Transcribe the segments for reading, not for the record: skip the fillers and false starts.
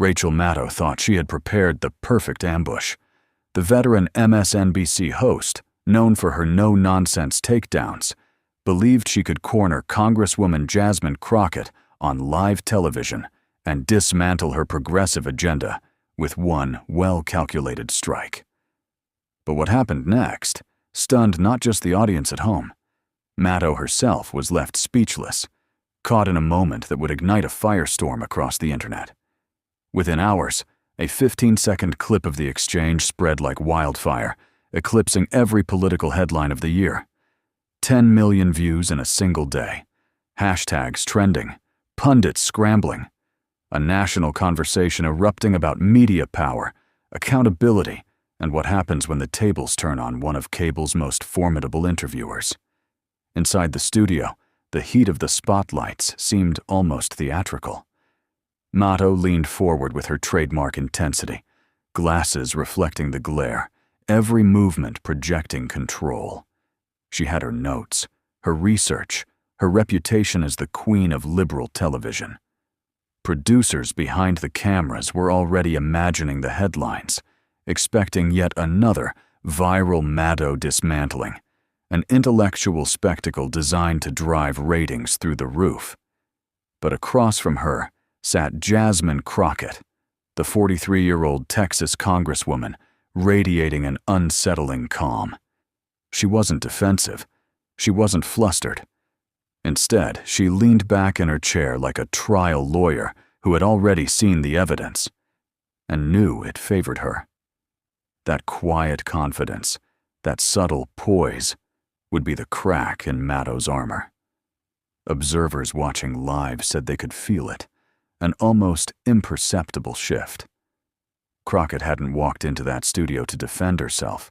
Rachel Maddow thought she had prepared the perfect ambush. The veteran MSNBC host, known for her no-nonsense takedowns, believed she could corner Congresswoman Jasmine Crockett on live television and dismantle her progressive agenda with one well-calculated strike. But what happened next stunned not just the audience at home. Maddow herself was left speechless, caught in a moment that would ignite a firestorm across the internet. Within hours, a 15-second clip of the exchange spread like wildfire, eclipsing every political headline of the year. 10 million views in a single day. Hashtags trending, pundits scrambling. A national conversation erupting about media power, accountability, and what happens when the tables turn on one of cable's most formidable interviewers. Inside the studio, the heat of the spotlights seemed almost theatrical. Maddow leaned forward with her trademark intensity, glasses reflecting the glare, every movement projecting control. She had her notes, her research, her reputation as the queen of liberal television. Producers behind the cameras were already imagining the headlines, expecting yet another viral Maddow dismantling, an intellectual spectacle designed to drive ratings through the roof. But across from her sat Jasmine Crockett, the 43-year-old Texas congresswoman, radiating an unsettling calm. She wasn't defensive. She wasn't flustered. Instead, she leaned back in her chair like a trial lawyer who had already seen the evidence and knew it favored her. That quiet confidence, that subtle poise, would be the crack in Maddow's armor. Observers watching live said they could feel it, an almost imperceptible shift. Crockett hadn't walked into that studio to defend herself.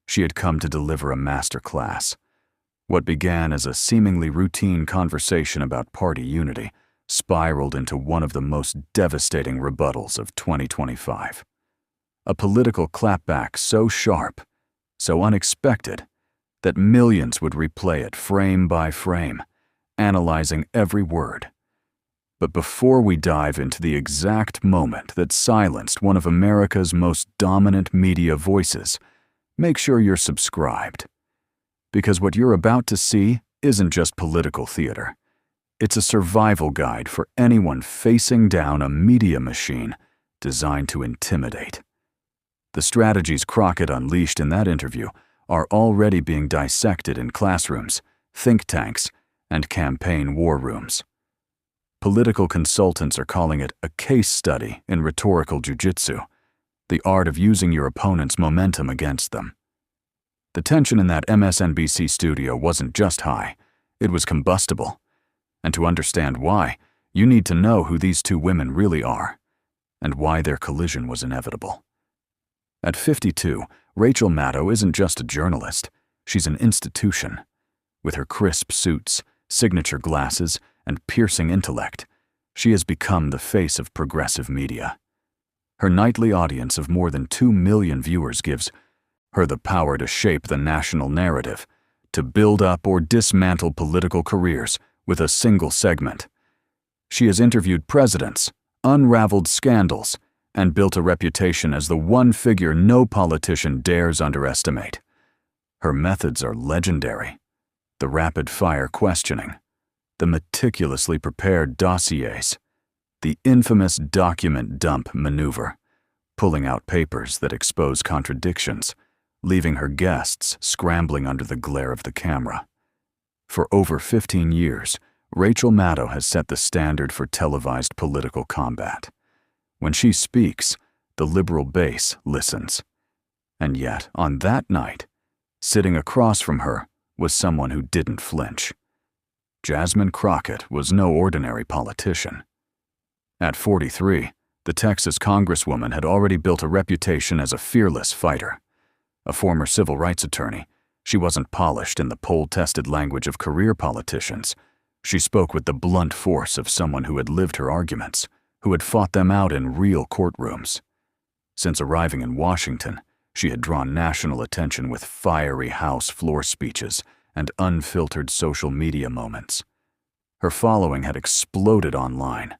She had come to deliver a master class. What began as a seemingly routine conversation about party unity spiraled into one of the most devastating rebuttals of 2025. A political clapback so sharp, so unexpected, that millions would replay it frame by frame, analyzing every word. But before we dive into the exact moment that silenced one of America's most dominant media voices, make sure you're subscribed. Because what you're about to see isn't just political theater. It's a survival guide for anyone facing down a media machine designed to intimidate. The strategies Crockett unleashed in that interview are already being dissected in classrooms, think tanks, and campaign war rooms. Political consultants are calling it a case study in rhetorical jujitsu, the art of using your opponent's momentum against them. The tension in that MSNBC studio wasn't just high, it was combustible. And to understand why, you need to know who these two women really are, and why their collision was inevitable. At 52, Rachel Maddow isn't just a journalist, she's an institution. With her crisp suits, signature glasses, and piercing intellect, she has become the face of progressive media. Her nightly audience of more than 2 million viewers gives her the power to shape the national narrative, to build up or dismantle political careers with a single segment. She has interviewed presidents, unraveled scandals, and built a reputation as the one figure no politician dares underestimate. Her methods are legendary. The rapid-fire questioning, the meticulously prepared dossiers, the infamous document dump maneuver, pulling out papers that expose contradictions, leaving her guests scrambling under the glare of the camera. For over 15 years, Rachel Maddow has set the standard for televised political combat. When she speaks, the liberal base listens. And yet, on that night, sitting across from her was someone who didn't flinch. Jasmine Crockett was no ordinary politician. At 43, the Texas congresswoman had already built a reputation as a fearless fighter. A former civil rights attorney, she wasn't polished in the poll-tested language of career politicians. She spoke with the blunt force of someone who had lived her arguments, who had fought them out in real courtrooms. Since arriving in Washington, she had drawn national attention with fiery House floor speeches and unfiltered social media moments. Her following had exploded online.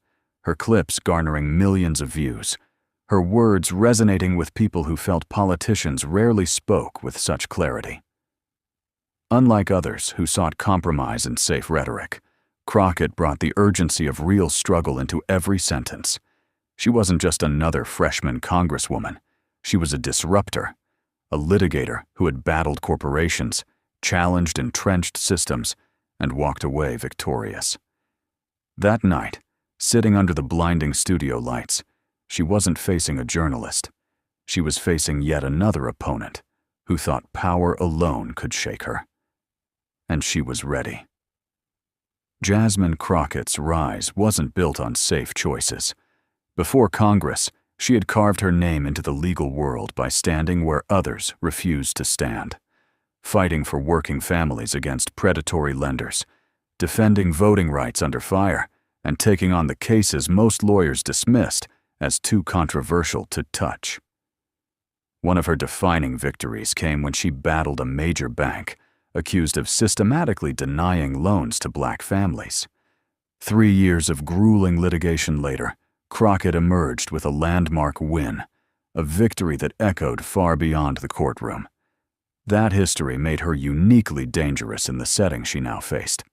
her clips garnering millions of views, her words resonating with people who felt politicians rarely spoke with such clarity. Unlike others who sought compromise and safe rhetoric, Crockett brought the urgency of real struggle into every sentence. She wasn't just another freshman congresswoman. She was a disruptor, a litigator who had battled corporations, challenged entrenched systems, and walked away victorious. That night, sitting under the blinding studio lights, she wasn't facing a journalist. She was facing yet another opponent who thought power alone could shake her. And she was ready. Jasmine Crockett's rise wasn't built on safe choices. Before Congress, she had carved her name into the legal world by standing where others refused to stand, fighting for working families against predatory lenders, defending voting rights under fire, and taking on the cases most lawyers dismissed as too controversial to touch. One of her defining victories came when she battled a major bank accused of systematically denying loans to black families. 3 years of grueling litigation later, Crockett emerged with a landmark win, a victory that echoed far beyond the courtroom. That history made her uniquely dangerous in the setting she now faced.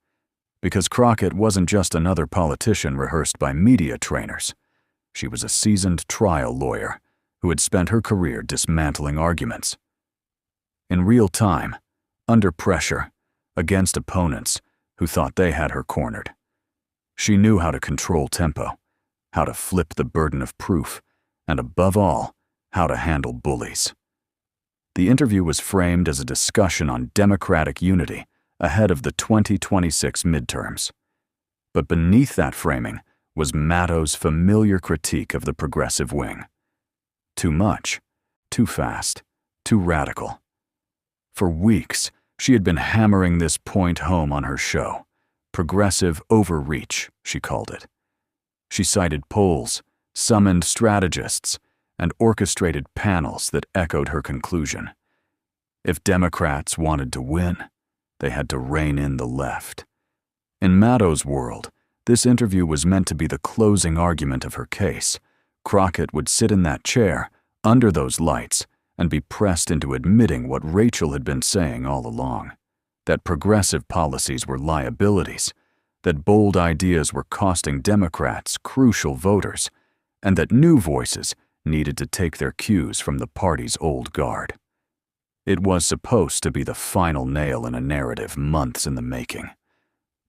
Because Crockett wasn't just another politician rehearsed by media trainers. She was a seasoned trial lawyer who had spent her career dismantling arguments. In real time, under pressure, against opponents who thought they had her cornered. She knew how to control tempo, how to flip the burden of proof, and above all, how to handle bullies. The interview was framed as a discussion on Democratic unity ahead of the 2026 midterms. But beneath that framing was Maddow's familiar critique of the progressive wing. Too much, too fast, too radical. For weeks, she had been hammering this point home on her show. Progressive overreach, she called it. She cited polls, summoned strategists, and orchestrated panels that echoed her conclusion. If Democrats wanted to win, they had to rein in the left. In Maddow's world, this interview was meant to be the closing argument of her case. Crockett would sit in that chair, under those lights, and be pressed into admitting what Rachel had been saying all along, that progressive policies were liabilities, that bold ideas were costing Democrats crucial voters, and that new voices needed to take their cues from the party's old guard. It was supposed to be the final nail in a narrative months in the making.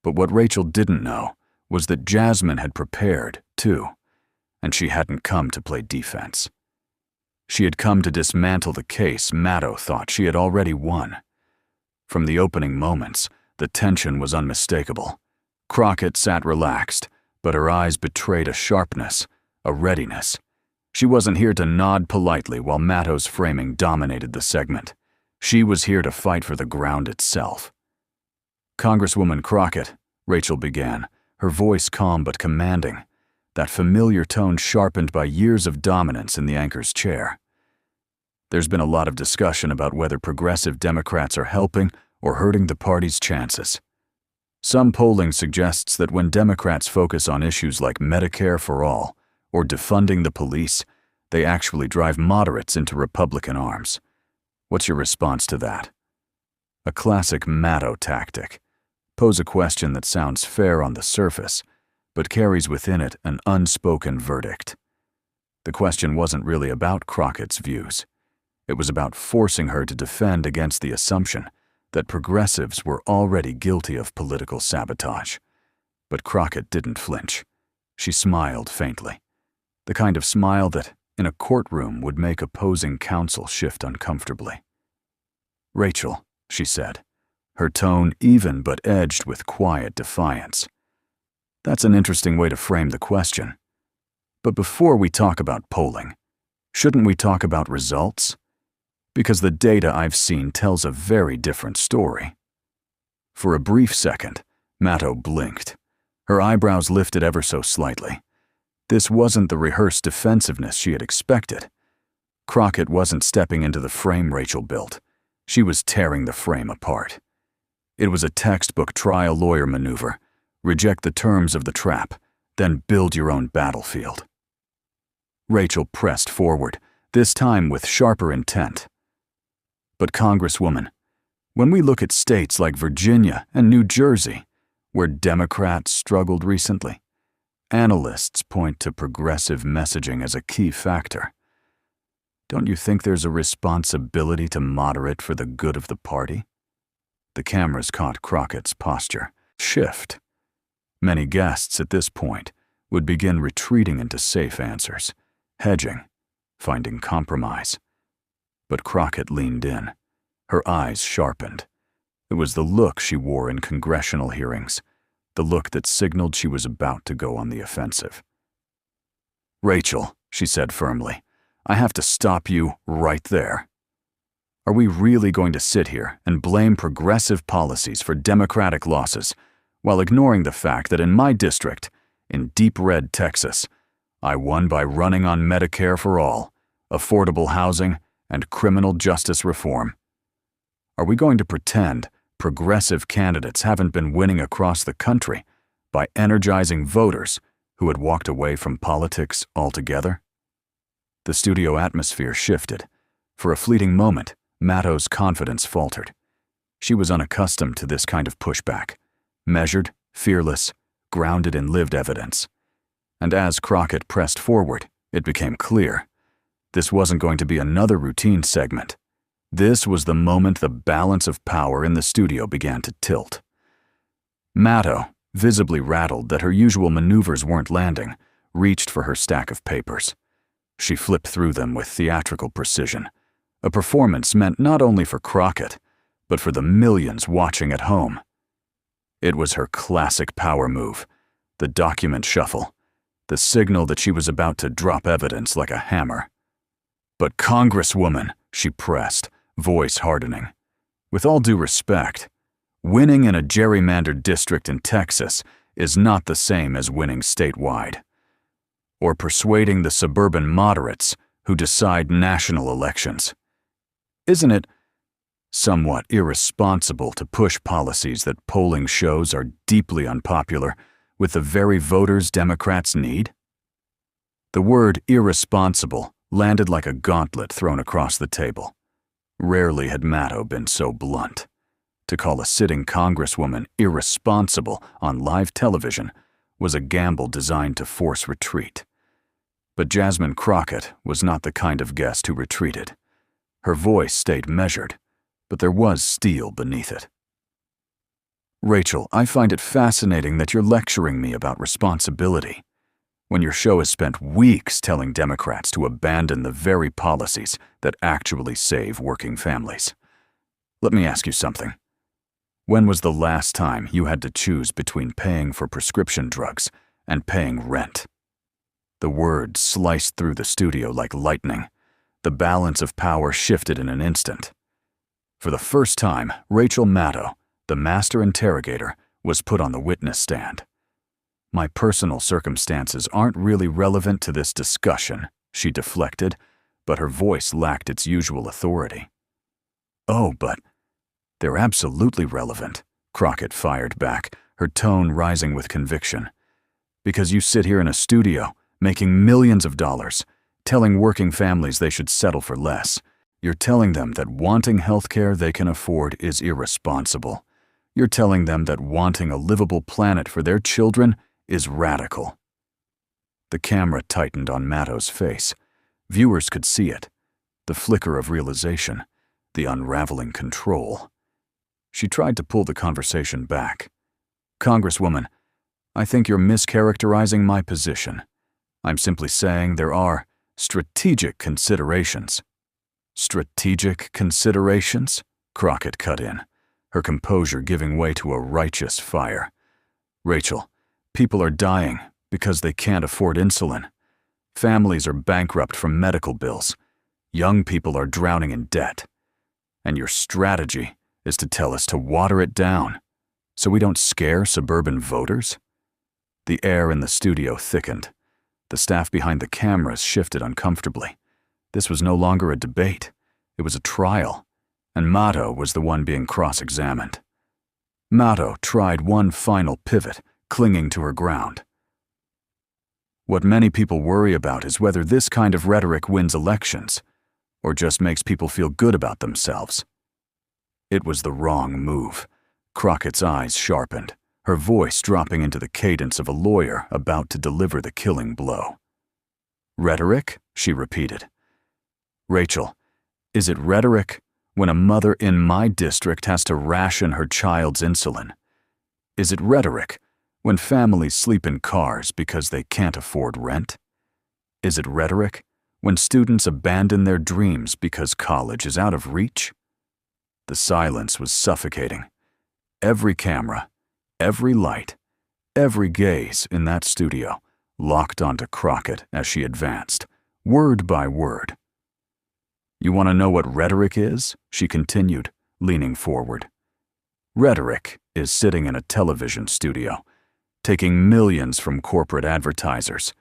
But what Rachel didn't know was that Jasmine had prepared, too, and she hadn't come to play defense. She had come to dismantle the case Maddow thought she had already won. From the opening moments, the tension was unmistakable. Crockett sat relaxed, but her eyes betrayed a sharpness, a readiness. She wasn't here to nod politely while Maddow's framing dominated the segment. She was here to fight for the ground itself. "Congresswoman Crockett," Rachel began, her voice calm but commanding, that familiar tone sharpened by years of dominance in the anchor's chair. "There's been a lot of discussion about whether progressive Democrats are helping or hurting the party's chances. Some polling suggests that when Democrats focus on issues like Medicare for all or defunding the police, they actually drive moderates into Republican arms. What's your response to that?" A classic Maddow tactic. Pose a question that sounds fair on the surface, but carries within it an unspoken verdict. The question wasn't really about Crockett's views. It was about forcing her to defend against the assumption that progressives were already guilty of political sabotage. But Crockett didn't flinch. She smiled faintly, the kind of smile that, in a courtroom, would make opposing counsel shift uncomfortably. "Rachel," she said, her tone even but edged with quiet defiance. "That's an interesting way to frame the question. But before we talk about polling, shouldn't we talk about results? Because the data I've seen tells a very different story." For a brief second, Maddow blinked. Her eyebrows lifted ever so slightly. This wasn't the rehearsed defensiveness she had expected. Crockett wasn't stepping into the frame Rachel built. She was tearing the frame apart. It was a textbook trial lawyer maneuver. Reject the terms of the trap, then build your own battlefield. Rachel pressed forward, this time with sharper intent. But Congresswoman, when we look at states like Virginia and New Jersey, where Democrats struggled recently, analysts point to progressive messaging as a key factor. Don't you think there's a responsibility to moderate for the good of the party? The cameras caught Crockett's posture shift. Many guests at this point would begin retreating into safe answers, hedging, finding compromise. But Crockett leaned in. Her eyes sharpened. It was the look she wore in congressional hearings, the look that signaled she was about to go on the offensive. "Rachel," she said firmly, "I have to stop you right there. Are we really going to sit here and blame progressive policies for Democratic losses while ignoring the fact that in my district, in deep red Texas, I won by running on Medicare for all, affordable housing, and criminal justice reform? Are we going to pretend progressive candidates haven't been winning across the country by energizing voters who had walked away from politics altogether?" The studio atmosphere shifted. For a fleeting moment, Maddow's confidence faltered. She was unaccustomed to this kind of pushback, measured, fearless, grounded in lived evidence. And as Crockett pressed forward, it became clear. This wasn't going to be another routine segment. This was the moment the balance of power in the studio began to tilt. Maddow, visibly rattled that her usual maneuvers weren't landing, reached for her stack of papers. She flipped through them with theatrical precision, a performance meant not only for Crockett, but for the millions watching at home. It was her classic power move, the document shuffle, the signal that she was about to drop evidence like a hammer. "But Congresswoman," she pressed, voice hardening, "with all due respect, winning in a gerrymandered district in Texas is not the same as winning statewide, or persuading the suburban moderates who decide national elections. Isn't it somewhat irresponsible to push policies that polling shows are deeply unpopular with the very voters Democrats need?" The word irresponsible landed like a gauntlet thrown across the table. Rarely had Maddow been so blunt. To call a sitting congresswoman irresponsible on live television was a gamble designed to force retreat. But Jasmine Crockett was not the kind of guest who retreated. Her voice stayed measured, but there was steel beneath it. "Rachel, I find it fascinating that you're lecturing me about responsibility, when your show has spent weeks telling Democrats to abandon the very policies that actually save working families. Let me ask you something. When was the last time you had to choose between paying for prescription drugs and paying rent?" The words sliced through the studio like lightning. The balance of power shifted in an instant. For the first time, Rachel Maddow, the master interrogator, was put on the witness stand. "My personal circumstances aren't really relevant to this discussion," she deflected, but her voice lacked its usual authority. "Oh, but they're absolutely relevant," Crockett fired back, her tone rising with conviction. "Because you sit here in a studio, making millions of dollars, telling working families they should settle for less. You're telling them that wanting health care they can afford is irresponsible. You're telling them that wanting a livable planet for their children is radical." The camera tightened on Maddow's face. Viewers could see it, the flicker of realization, the unraveling control. She tried to pull the conversation back. "Congresswoman, I think you're mischaracterizing my position. I'm simply saying there are strategic considerations." "Strategic considerations?" Crockett cut in, her composure giving way to a righteous fire. "Rachel, people are dying because they can't afford insulin. Families are bankrupt from medical bills. Young people are drowning in debt. And your strategy is to tell us to water it down so we don't scare suburban voters?" The air in the studio thickened. The staff behind the cameras shifted uncomfortably. This was no longer a debate. It was a trial, and Maddow was the one being cross-examined. Maddow tried one final pivot, clinging to her ground. What many people worry about is whether this kind of rhetoric wins elections, or just makes people feel good about themselves. It was the wrong move. Crockett's eyes sharpened, her voice dropping into the cadence of a lawyer about to deliver the killing blow. Rhetoric? She repeated. Rachel, is it rhetoric when a mother in my district has to ration her child's insulin? Is it rhetoric when families sleep in cars because they can't afford rent? Is it rhetoric when students abandon their dreams because college is out of reach? The silence was suffocating. Every camera, every light, every gaze in that studio locked onto Crockett as she advanced, word by word. You want to know what rhetoric is? She continued, leaning forward. Rhetoric is sitting in a television studio, taking millions from corporate advertisers,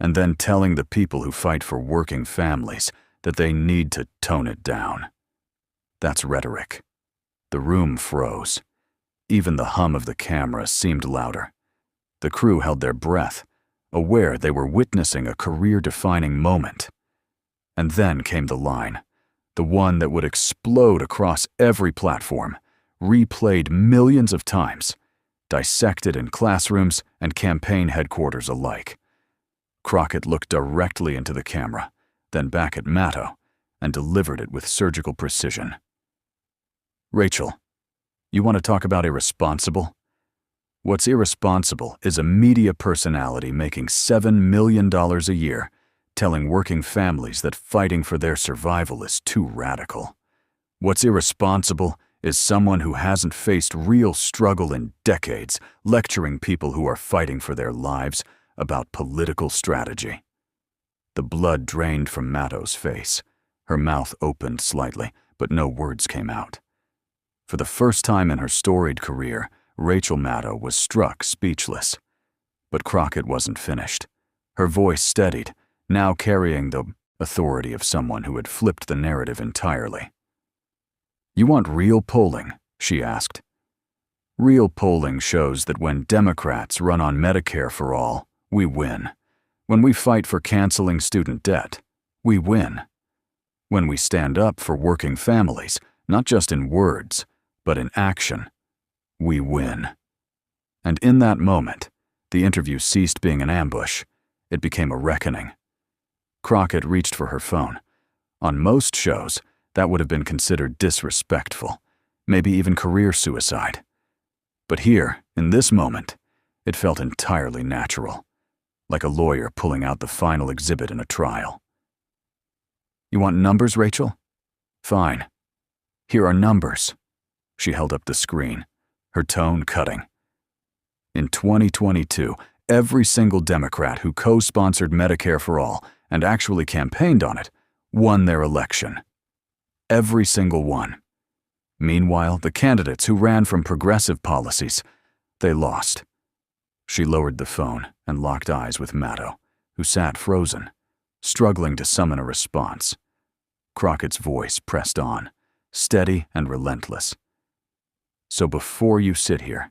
and then telling the people who fight for working families that they need to tone it down. That's rhetoric. The room froze. Even the hum of the camera seemed louder. The crew held their breath, aware they were witnessing a career-defining moment. And then came the line, the one that would explode across every platform, replayed millions of times, dissected in classrooms and campaign headquarters alike. Crockett looked directly into the camera, then back at Maddow, and delivered it with surgical precision. Rachel, you want to talk about irresponsible? What's irresponsible is a media personality making $7 million a year, telling working families that fighting for their survival is too radical. What's irresponsible is someone who hasn't faced real struggle in decades, lecturing people who are fighting for their lives about political strategy. The blood drained from Maddow's face. Her mouth opened slightly, but no words came out. For the first time in her storied career, Rachel Maddow was struck speechless. But Crockett wasn't finished. Her voice steadied, now carrying the authority of someone who had flipped the narrative entirely. You want real polling? She asked. Real polling shows that when Democrats run on Medicare for all, we win. When we fight for canceling student debt, we win. When we stand up for working families, not just in words, but in action, we win. And in that moment, the interview ceased being an ambush. It became a reckoning. Crockett reached for her phone. On most shows, that would have been considered disrespectful, maybe even career suicide. But here, in this moment, it felt entirely natural, like a lawyer pulling out the final exhibit in a trial. You want numbers, Rachel? Fine. Here are numbers. She held up the screen, her tone cutting. In 2022, every single Democrat who co-sponsored Medicare for All and actually campaigned on it won their election. Every single one. Meanwhile, the candidates who ran from progressive policies, they lost. She lowered the phone and locked eyes with Maddow, who sat frozen, struggling to summon a response. Crockett's voice pressed on, steady and relentless. So before you sit here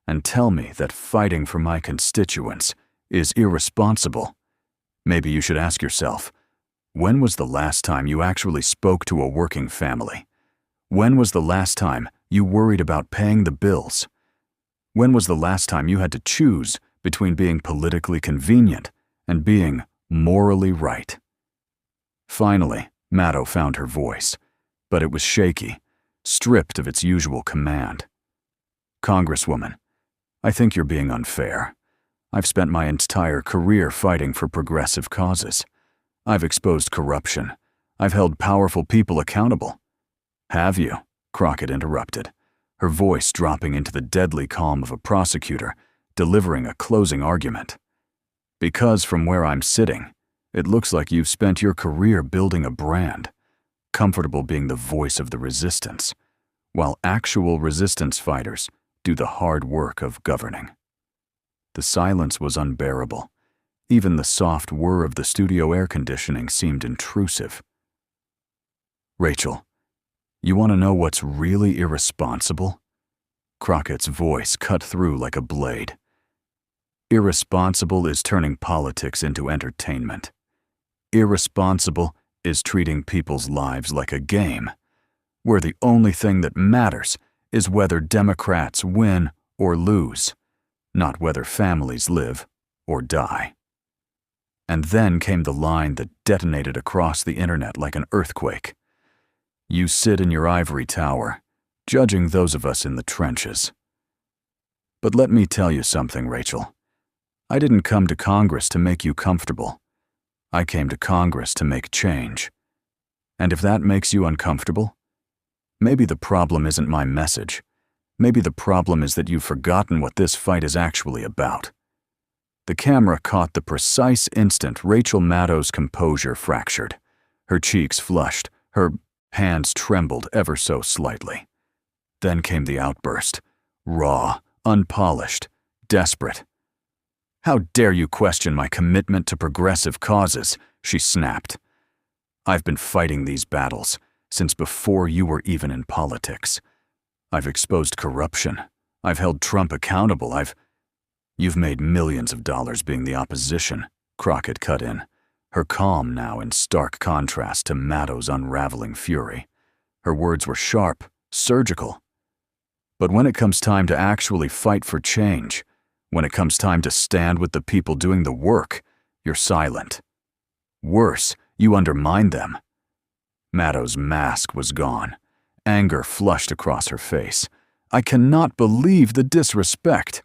and tell me that fighting for my constituents is irresponsible, maybe you should ask yourself, when was the last time you actually spoke to a working family? When was the last time you worried about paying the bills? When was the last time you had to choose between being politically convenient and being morally right? Finally, Maddow found her voice, but it was shaky, stripped of its usual command. Congresswoman, I think you're being unfair. I've spent my entire career fighting for progressive causes. I've exposed corruption. I've held powerful people accountable. Have you? Crockett interrupted, her voice dropping into the deadly calm of a prosecutor, delivering a closing argument. Because from where I'm sitting, it looks like you've spent your career building a brand, comfortable being the voice of the resistance, while actual resistance fighters do the hard work of governing. The silence was unbearable. Even the soft whir of the studio air conditioning seemed intrusive. Rachel, you want to know what's really irresponsible? Crockett's voice cut through like a blade. Irresponsible is turning politics into entertainment. Irresponsible is treating people's lives like a game, where the only thing that matters is whether Democrats win or lose, not whether families live or die. And then came the line that detonated across the internet like an earthquake. You sit in your ivory tower, judging those of us in the trenches. But let me tell you something, Rachel. I didn't come to Congress to make you comfortable. I came to Congress to make change. And if that makes you uncomfortable, maybe the problem isn't my message. Maybe the problem is that you've forgotten what this fight is actually about. The camera caught the precise instant Rachel Maddow's composure fractured. Her cheeks flushed, her hands trembled ever so slightly. Then came the outburst, raw, unpolished, desperate. "How dare you question my commitment to progressive causes?" she snapped. "I've been fighting these battles since before you were even in politics. I've exposed corruption. I've held Trump accountable. You've made millions of dollars being the opposition," Crockett cut in, her calm now in stark contrast to Maddow's unraveling fury. Her words were sharp, surgical. But when it comes time to actually fight for change, when it comes time to stand with the people doing the work, you're silent. Worse, you undermine them. Maddow's mask was gone. Anger flushed across her face. "I cannot believe the disrespect."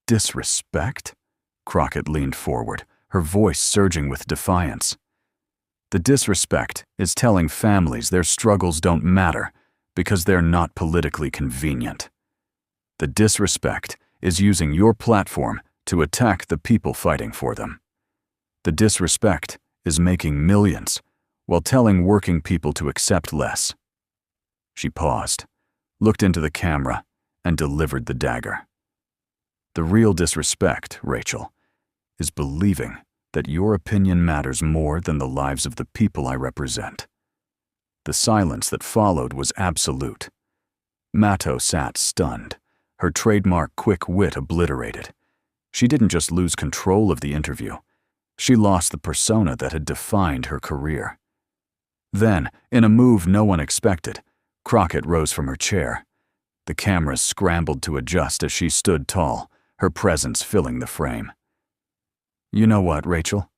"Disrespect?" Crockett leaned forward, her voice surging with defiance. "The disrespect is telling families their struggles don't matter because they're not politically convenient. The disrespect is using your platform to attack the people fighting for them. The disrespect is making millions while telling working people to accept less." She paused, looked into the camera, and delivered the dagger. "The real disrespect, Rachel, is believing that your opinion matters more than the lives of the people I represent." The silence that followed was absolute. Maddow sat stunned, her trademark quick wit obliterated. She didn't just lose control of the interview. She lost the persona that had defined her career. Then, in a move no one expected, Crockett rose from her chair. The cameras scrambled to adjust as she stood tall, her presence filling the frame. "You know what, Rachel?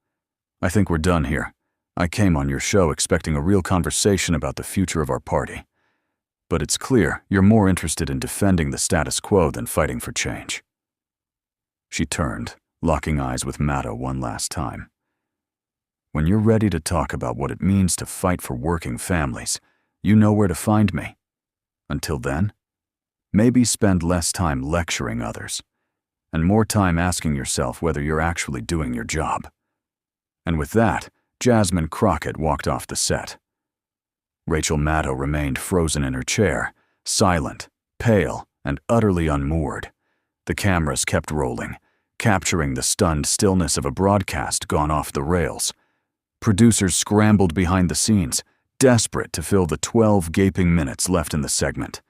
I think we're done here. I came on your show expecting a real conversation about the future of our party. But it's clear you're more interested in defending the status quo than fighting for change." She turned, locking eyes with Maddow one last time. "When you're ready to talk about what it means to fight for working families, you know where to find me. Until then, maybe spend less time lecturing others, and more time asking yourself whether you're actually doing your job." And with that, Jasmine Crockett walked off the set. Rachel Maddow remained frozen in her chair, silent, pale, and utterly unmoored. The cameras kept rolling, capturing the stunned stillness of a broadcast gone off the rails. Producers scrambled behind the scenes, desperate to fill the 12 gaping minutes left in the segment.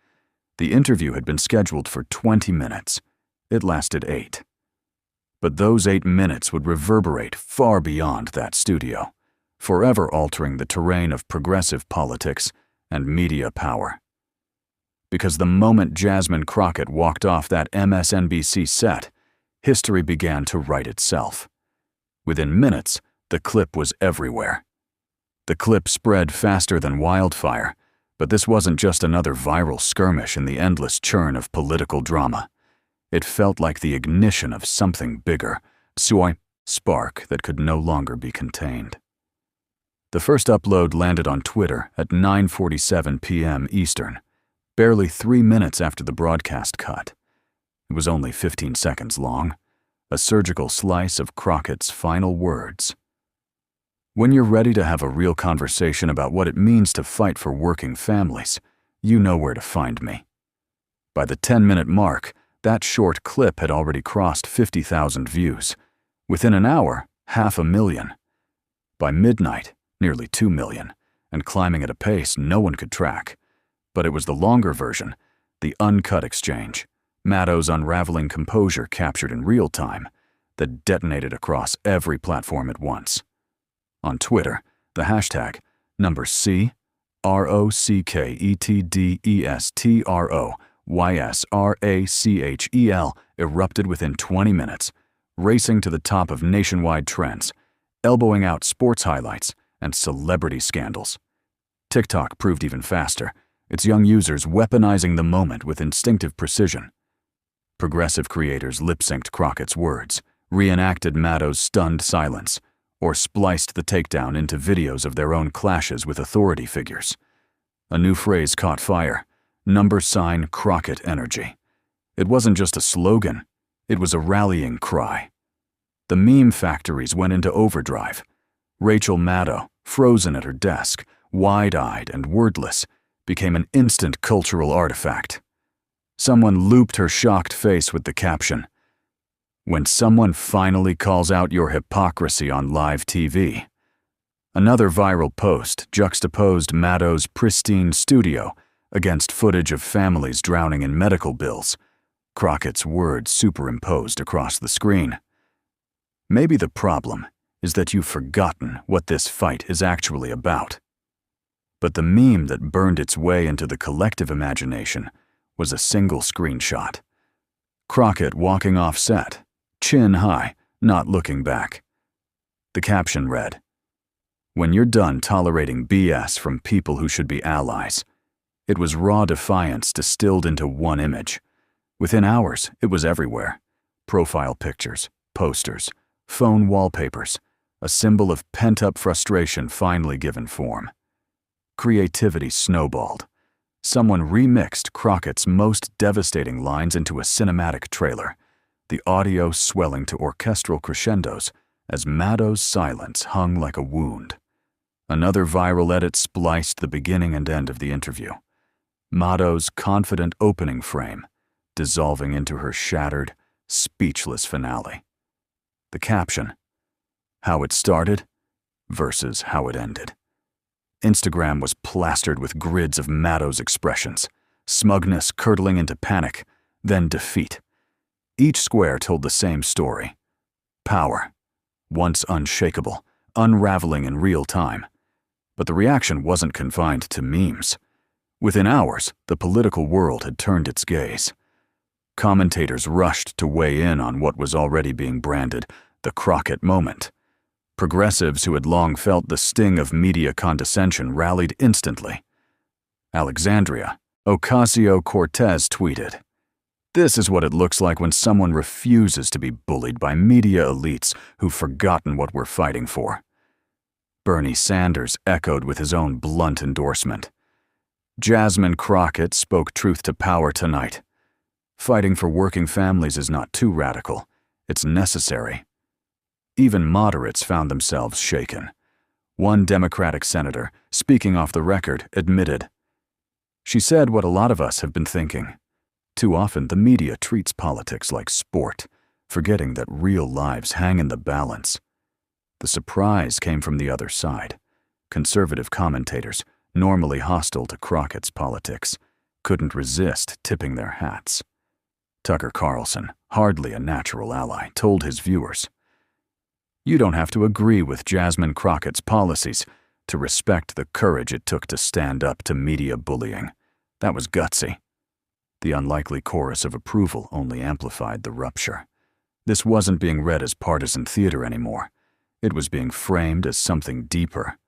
The interview had been scheduled for 20 minutes. It lasted 8. But those 8 minutes would reverberate far beyond that studio, forever altering the terrain of progressive politics and media power. Because the moment Jasmine Crockett walked off that MSNBC set, history began to write itself. Within minutes, the clip was everywhere. The clip spread faster than wildfire, but this wasn't just another viral skirmish in the endless churn of political drama. It felt like the ignition of something bigger, a spark that could no longer be contained. The first upload landed on Twitter at 9:47 p.m. Eastern, barely 3 minutes after the broadcast cut. It was only 15 seconds long, a surgical slice of Crockett's final words. "When you're ready to have a real conversation about what it means to fight for working families, you know where to find me." By the 10-minute mark, that short clip had already crossed 50,000 views. Within an hour, 500,000. By midnight, nearly 2 million, and climbing at a pace no one could track. But it was the longer version, the uncut exchange, Maddow's unraveling composure captured in real time, that detonated across every platform at once. On Twitter, the hashtag #CROCKETDESTROYSRACHEL erupted within 20 minutes, racing to the top of nationwide trends, elbowing out sports highlights and celebrity scandals. TikTok proved even faster, its young users weaponizing the moment with instinctive precision. Progressive creators lip-synced Crockett's words, reenacted Maddow's stunned silence, or spliced the takedown into videos of their own clashes with authority figures. A new phrase caught fire: #Crockett energy. It wasn't just a slogan, it was a rallying cry. The meme factories went into overdrive. Rachel Maddow, frozen at her desk, wide-eyed and wordless, became an instant cultural artifact. Someone looped her shocked face with the caption, "When someone finally calls out your hypocrisy on live TV." Another viral post juxtaposed Maddow's pristine studio against footage of families drowning in medical bills, Crockett's words superimposed across the screen. Maybe the problem is that you've forgotten what this fight is actually about. But the meme that burned its way into the collective imagination was a single screenshot. Crockett walking off set, chin high, not looking back. The caption read, "When you're done tolerating BS from people who should be allies." It was raw defiance distilled into one image. Within hours, it was everywhere. Profile pictures, posters, phone wallpapers, a symbol of pent-up frustration finally given form. Creativity snowballed. Someone remixed Crockett's most devastating lines into a cinematic trailer, the audio swelling to orchestral crescendos as Maddow's silence hung like a wound. Another viral edit spliced the beginning and end of the interview. Maddow's confident opening frame, dissolving into her shattered, speechless finale. The caption, "How it started versus how it ended." Instagram was plastered with grids of Maddow's expressions, smugness curdling into panic, then defeat. Each square told the same story. Power, once unshakable, unraveling in real time. But the reaction wasn't confined to memes. Within hours, the political world had turned its gaze. Commentators rushed to weigh in on what was already being branded the Crockett moment. Progressives who had long felt the sting of media condescension rallied instantly. Alexandria Ocasio-Cortez tweeted, "This is what it looks like when someone refuses to be bullied by media elites who've forgotten what we're fighting for." Bernie Sanders echoed with his own blunt endorsement. Jasmine Crockett spoke truth to power tonight. Fighting for working families is not too radical. It's necessary. Even moderates found themselves shaken. One Democratic senator, speaking off the record, admitted, "She said what a lot of us have been thinking. Too often the media treats politics like sport, forgetting that real lives hang in the balance." The surprise came from the other side. Conservative commentators, normally hostile to Crockett's politics, couldn't resist tipping their hats. Tucker Carlson, hardly a natural ally, told his viewers, "You don't have to agree with Jasmine Crockett's policies to respect the courage it took to stand up to media bullying. That was gutsy." The unlikely chorus of approval only amplified the rupture. This wasn't being read as partisan theater anymore. It was being framed as something deeper,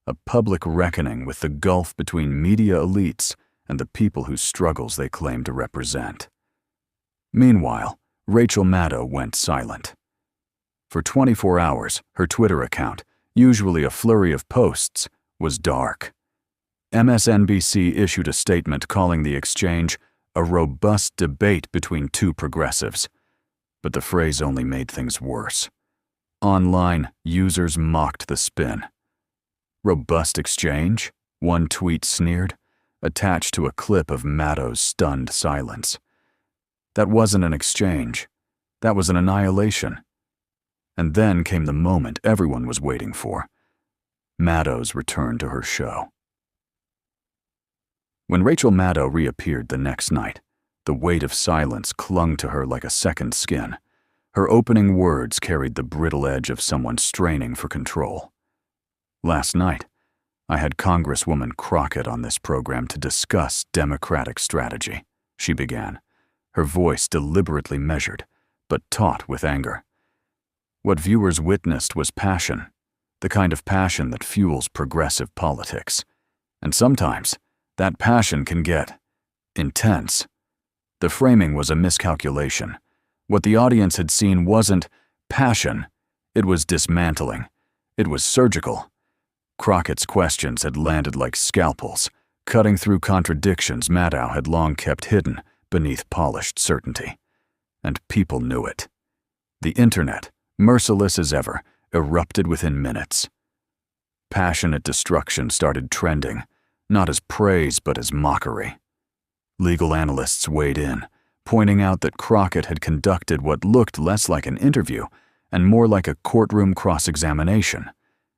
a public reckoning with the gulf between media elites and the people whose struggles they claim to represent. Meanwhile, Rachel Maddow went silent. For 24 hours, her Twitter account, usually a flurry of posts, was dark. MSNBC issued a statement calling the exchange a robust debate between two progressives. But the phrase only made things worse. Online, users mocked the spin. "Robust exchange?" one tweet sneered, attached to a clip of Maddow's stunned silence. That wasn't an exchange. That was an annihilation. And then came the moment everyone was waiting for: Maddow's return to her show. When Rachel Maddow reappeared the next night, the weight of silence clung to her like a second skin. Her opening words carried the brittle edge of someone straining for control. "Last night, I had Congresswoman Crockett on this program to discuss Democratic strategy," she began, her voice deliberately measured, but taut with anger. What viewers witnessed was passion, the kind of passion that fuels progressive politics. And sometimes, that passion can get intense. The framing was a miscalculation. What the audience had seen wasn't passion, it was dismantling. It was surgical. Crockett's questions had landed like scalpels, cutting through contradictions Maddow had long kept hidden beneath polished certainty. And people knew it. The internet, merciless as ever, erupted within minutes. Passionate destruction started trending, not as praise but as mockery. Legal analysts weighed in, pointing out that Crockett had conducted what looked less like an interview and more like a courtroom cross-examination,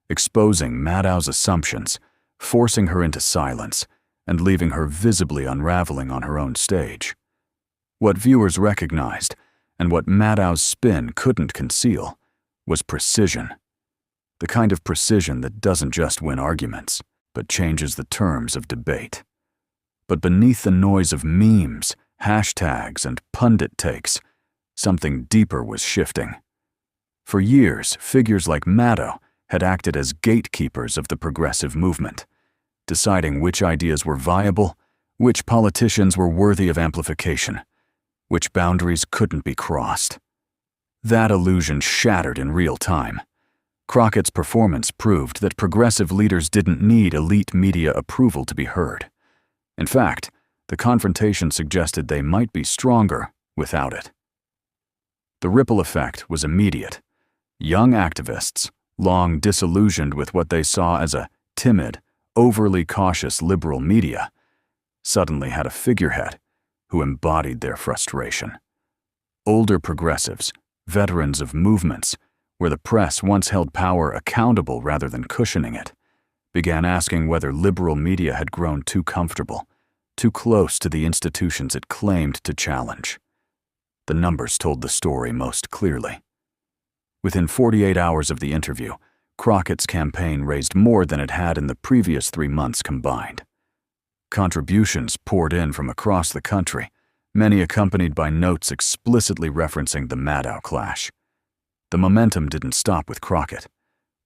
exposing Maddow's assumptions, forcing her into silence, and leaving her visibly unraveling on her own stage. What viewers recognized, and what Maddow's spin couldn't conceal, was precision. The kind of precision that doesn't just win arguments, but changes the terms of debate. But beneath the noise of memes, hashtags, and pundit takes, something deeper was shifting. For years, figures like Maddow had acted as gatekeepers of the progressive movement, deciding which ideas were viable, which politicians were worthy of amplification, which boundaries couldn't be crossed. That illusion shattered in real time. Crockett's performance proved that progressive leaders didn't need elite media approval to be heard. In fact, the confrontation suggested they might be stronger without it. The ripple effect was immediate. Young activists, long disillusioned with what they saw as a timid, overly cautious liberal media, suddenly had a figurehead who embodied their frustration. Older progressives, veterans of movements, where the press once held power accountable rather than cushioning it, began asking whether liberal media had grown too comfortable, too close to the institutions it claimed to challenge. The numbers told the story most clearly. Within 48 hours of the interview, Crockett's campaign raised more than it had in the previous 3 months combined. Contributions poured in from across the country, many accompanied by notes explicitly referencing the Maddow clash. The momentum didn't stop with Crockett.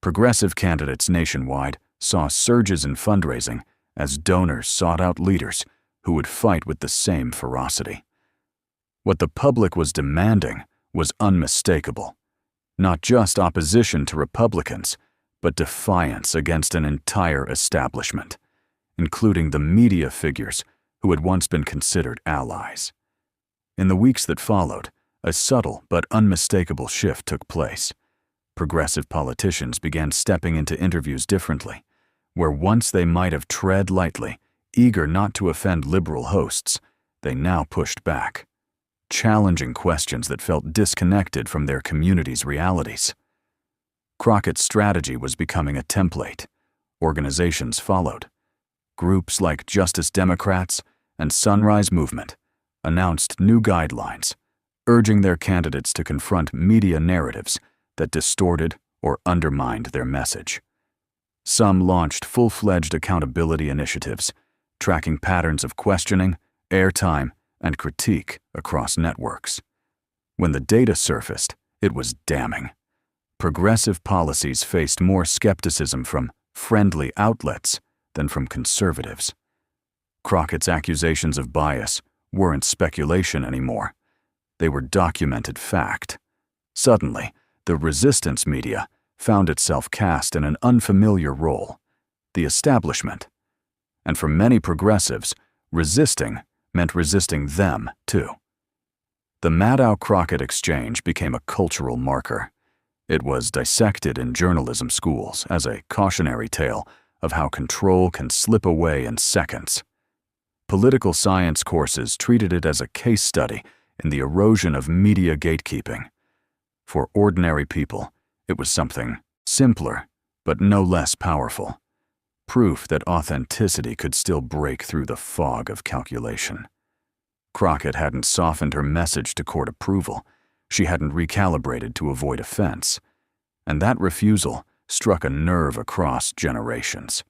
Progressive candidates nationwide saw surges in fundraising as donors sought out leaders who would fight with the same ferocity. What the public was demanding was unmistakable. Not just opposition to Republicans, but defiance against an entire establishment, including the media figures who had once been considered allies. In the weeks that followed, a subtle but unmistakable shift took place. Progressive politicians began stepping into interviews differently, where once they might have tread lightly, eager not to offend liberal hosts, they now pushed back, challenging questions that felt disconnected from their community's realities. Crockett's strategy was becoming a template. Organizations followed. Groups like Justice Democrats and Sunrise Movement announced new guidelines, urging their candidates to confront media narratives that distorted or undermined their message. Some launched full-fledged accountability initiatives, tracking patterns of questioning, airtime, and critique across networks. When the data surfaced, it was damning. Progressive policies faced more skepticism from friendly outlets than from conservatives. Crockett's accusations of bias weren't speculation anymore. They were documented fact. Suddenly, the resistance media found itself cast in an unfamiliar role, the establishment. And for many progressives, resisting meant resisting them, too. The Maddow-Crockett exchange became a cultural marker. It was dissected in journalism schools as a cautionary tale of how control can slip away in seconds. Political science courses treated it as a case study in the erosion of media gatekeeping. For ordinary people, it was something simpler, but no less powerful. Proof that authenticity could still break through the fog of calculation. Crockett hadn't softened her message to court approval. She hadn't recalibrated to avoid offense, and that refusal struck a nerve across generations.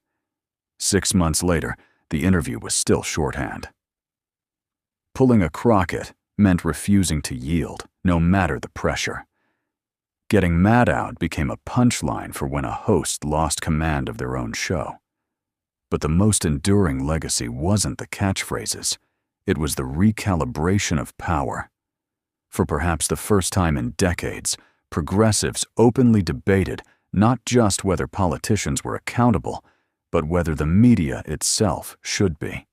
6 months later, the interview was still shorthand. Pulling a Crockett meant refusing to yield, no matter the pressure. Getting Maddow became a punchline for when a host lost command of their own show. But the most enduring legacy wasn't the catchphrases, it was the recalibration of power. For perhaps the first time in decades, progressives openly debated not just whether politicians were accountable, but whether the media itself should be.